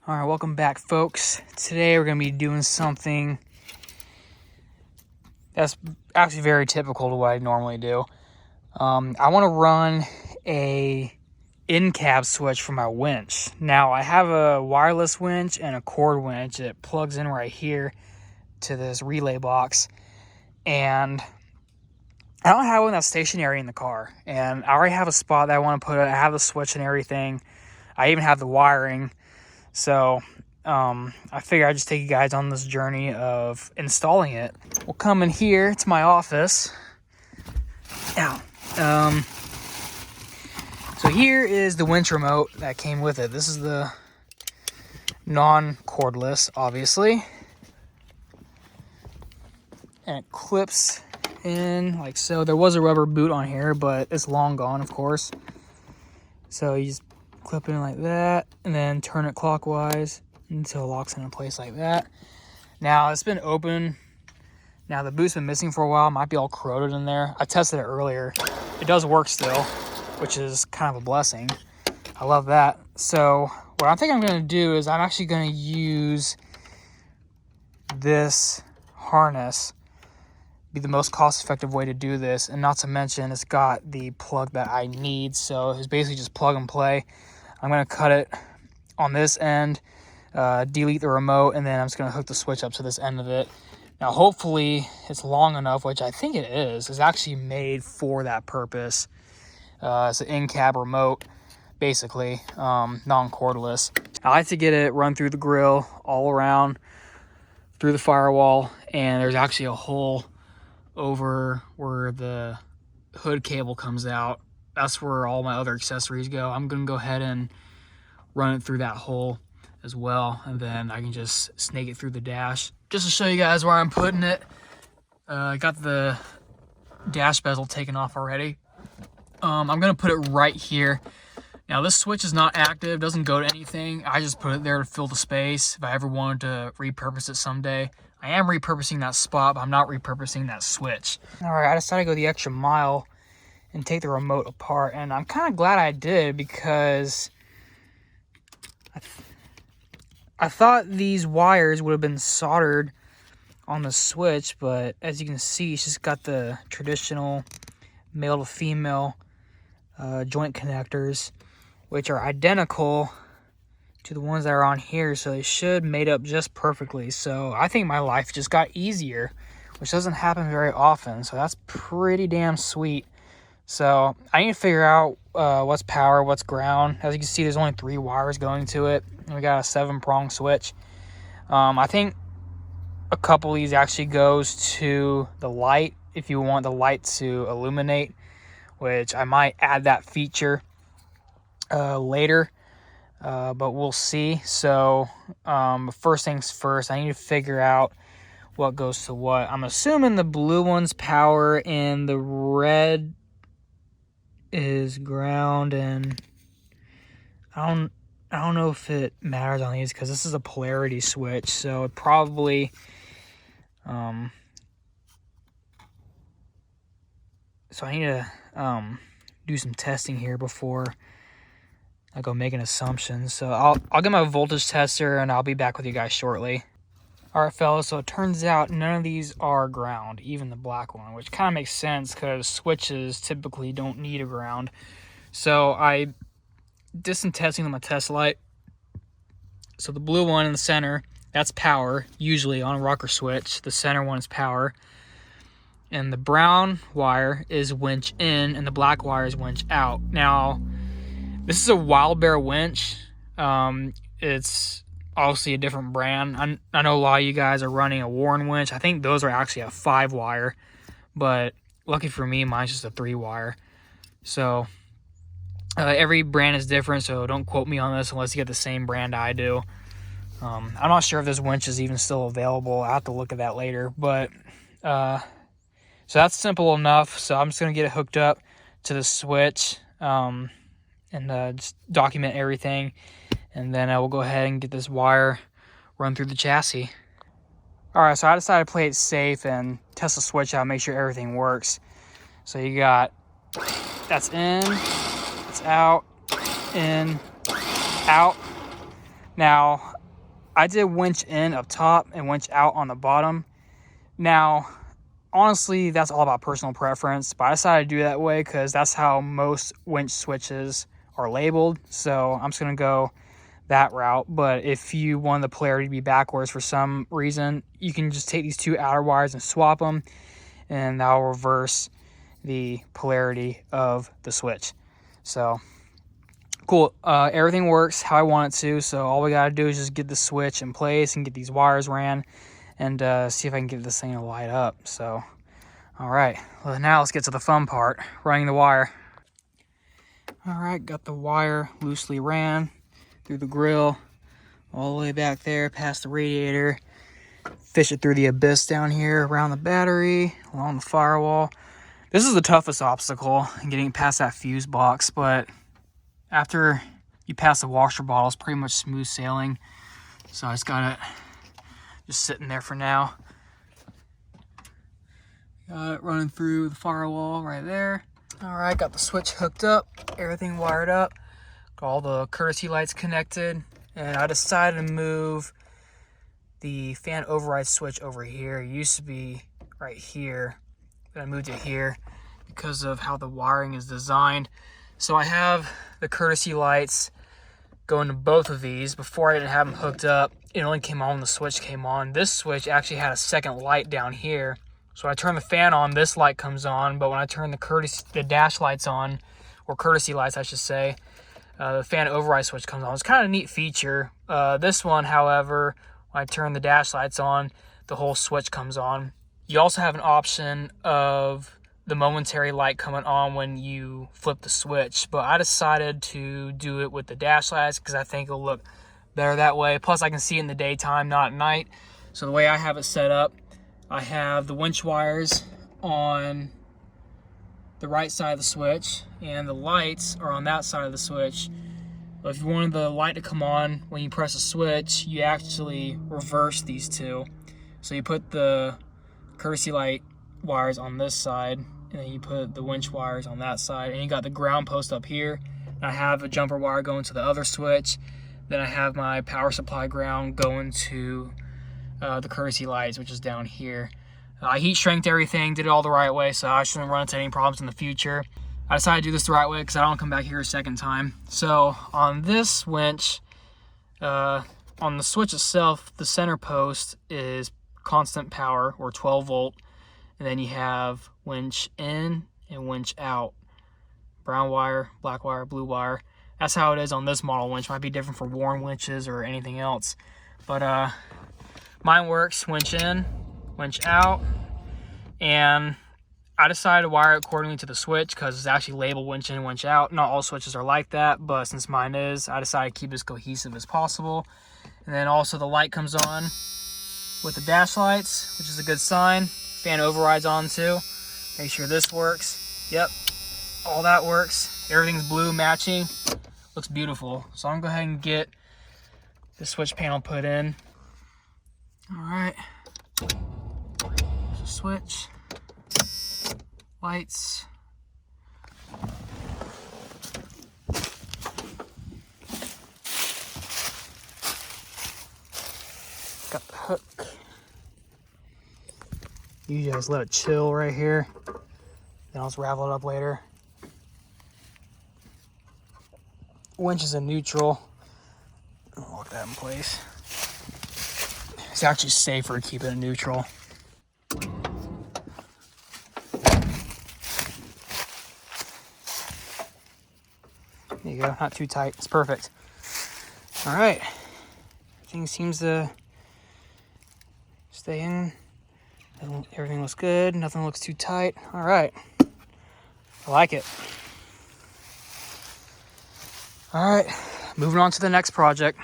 All right, welcome back, folks. Today we're going to be doing something that's actually very typical to what I normally do. I want to run a in-cab switch for my winch. Now, I have a wireless winch and a cord winch. It plugs in right here to this relay box. And I don't have one that's stationary in the car. And I already have a spot that I want to put it. I have the switch and everything. I even have the wiring. So I figure I'd just take you guys on this journey of installing it. We'll come in here to my office. Now, so here is the winch remote that came with it. This is the non-cordless, obviously. And it clips in like so. There was a rubber boot on here, but it's long gone, of course. So you just clip it in like that, and then turn it clockwise until it locks in place like that. Now, it's been open. Now, the boot's been missing for a while. Might be all corroded in there. I tested it earlier. It does work still, which is kind of a blessing. I love that. So, what I think I'm going to do is I'm actually going to use this harness. Be the most cost-effective way to do this, and not to mention it's got the plug that I need, so it's basically just plug and play. I'm going to cut it on this end, delete the remote, and then I'm just going to hook the switch up to this end of it. Now, hopefully it's long enough, which I think it is. It's actually made for that purpose. It's an in-cab remote, basically, non-cordless. I like to get it run through the grill, all around, through the firewall, and there's actually a hole over where the hood cable comes out. That's where all my other accessories go. I'm gonna go ahead and run it through that hole as well, and then I can just snake it through the dash. Just to show you guys where I'm putting it, I got the dash bezel taken off already. I'm gonna put it right here. Now, this switch is not active, doesn't go to anything. I just put it there to fill the space if I ever wanted to repurpose it someday. I am repurposing that spot, but I'm not repurposing that switch. All right, I decided to go the extra mile and take the remote apart, and I'm kind of glad I did, because I thought these wires would have been soldered on the switch, but as you can see, it's just got the traditional male to female joint connectors, which are identical to the ones that are on here, so they should mate up just perfectly. So I think my life just got easier, which doesn't happen very often, so that's pretty damn sweet. So I need to figure out what's power, what's ground. As you can see, there's only 3 wires going to it, and we got a 7-prong switch. I think a couple of these actually goes to the light if you want the light to illuminate, which I might add that feature later. But we'll see. So first things first, I need to figure out what goes to what. I'm assuming the blue one's power and the red is ground, and I don't know if it matters on these because this is a polarity switch, so it probably so I need to do some testing here before I go making assumptions. So I'll get my voltage tester and I'll be back with you guys shortly. All right, fellas, so it turns out none of these are ground, even the black one, which kind of makes sense because switches typically don't need a ground. So I did some testing on my test light. So the blue one in the center, that's power, usually on a rocker switch. The center one is power. And the brown wire is winch in, and the black wire is winch out. Now, this is a Wild Bear winch. It's obviously a different brand. I know a lot of you guys are running a Warren winch. I think those are actually a 5-wire, but lucky for me, mine's just a 3-wire. So every brand is different, so don't quote me on this unless you get the same brand I do. I'm not sure if this winch is even still available. I'll have to look at that later, but so that's simple enough. So I'm just gonna get it hooked up to the switch. And just document everything, and then I will go ahead and get this wire run through the chassis. All right, so I decided to play it safe and test the switch out, make sure everything works. So you got, that's in, it's out, in, out. Now, I did winch in up top and winch out on the bottom. Now, honestly, that's all about personal preference, but I decided to do that way because that's how most winch switches are labeled. So I'm just going to go that route. But if you want the polarity to be backwards for some reason, you can just take these two outer wires and swap them, and that'll reverse the polarity of the switch. So cool. Everything works how I want it to. So all we got to do is just get the switch in place and get these wires ran, and see if I can get this thing to light up. So, all right. Well, now let's get to the fun part, running the wire. All right, got the wire loosely ran through the grill, all the way back there past the radiator. Fish it through the abyss down here, around the battery, along the firewall. This is the toughest obstacle in getting past that fuse box, but after you pass the washer bottle, it's pretty much smooth sailing. So I just got it just sitting there for now. Got it running through the firewall right there. All right, got the switch hooked up, everything wired up, got all the courtesy lights connected, and I decided to move the fan override switch over here. It used to be right here, but I moved it here because of how the wiring is designed. So I have the courtesy lights going to both of these. Before I didn't have them hooked up. It only came on when the switch came on. This switch actually had a second light down here. So when I turn the fan on, this light comes on, but when I turn the dash lights on, or courtesy lights I should say, the fan override switch comes on. It's kind of a neat feature. This one, however, when I turn the dash lights on, the whole switch comes on. You also have an option of the momentary light coming on when you flip the switch, but I decided to do it with the dash lights because I think it'll look better that way. Plus I can see it in the daytime, not at night. So the way I have it set up, I have the winch wires on the right side of the switch and the lights are on that side of the switch. But if you wanted the light to come on when you press a switch, you actually reverse these two. So you put the courtesy light wires on this side, and then you put the winch wires on that side, and you got the ground post up here. And I have a jumper wire going to the other switch. Then I have my power supply ground going to the courtesy lights, which is down here. I heat shrinked everything, did it all the right way, so I shouldn't run into any problems in the future. I decided to do this the right way because I don't come back here a second time. So on this winch, on the switch itself, the center post is constant power, or 12 volt. And then you have winch in and winch out. Brown wire, black wire, blue wire. That's how it is on this model winch. Might be different for Warren winches or anything else. But mine works, winch in, winch out. And I decided to wire it accordingly to the switch because it's actually labeled winch in, winch out. Not all switches are like that, but since mine is, I decided to keep it as cohesive as possible. And then also the light comes on with the dash lights, which is a good sign. Fan overrides on too. Make sure this works. Yep, all that works. Everything's blue matching. Looks beautiful. So I'm gonna go ahead and get the switch panel put in. All right, there's a switch, lights. Got the hook. Usually I just let it chill right here. Then I'll just ravel it up later. Winch is in neutral. I'll lock that in place. It's actually safer to keep it in neutral. There you go, not too tight. It's perfect. All right. Everything seems to stay in. Everything looks good. Nothing looks too tight. All right. I like it. All right. Moving on to the next project.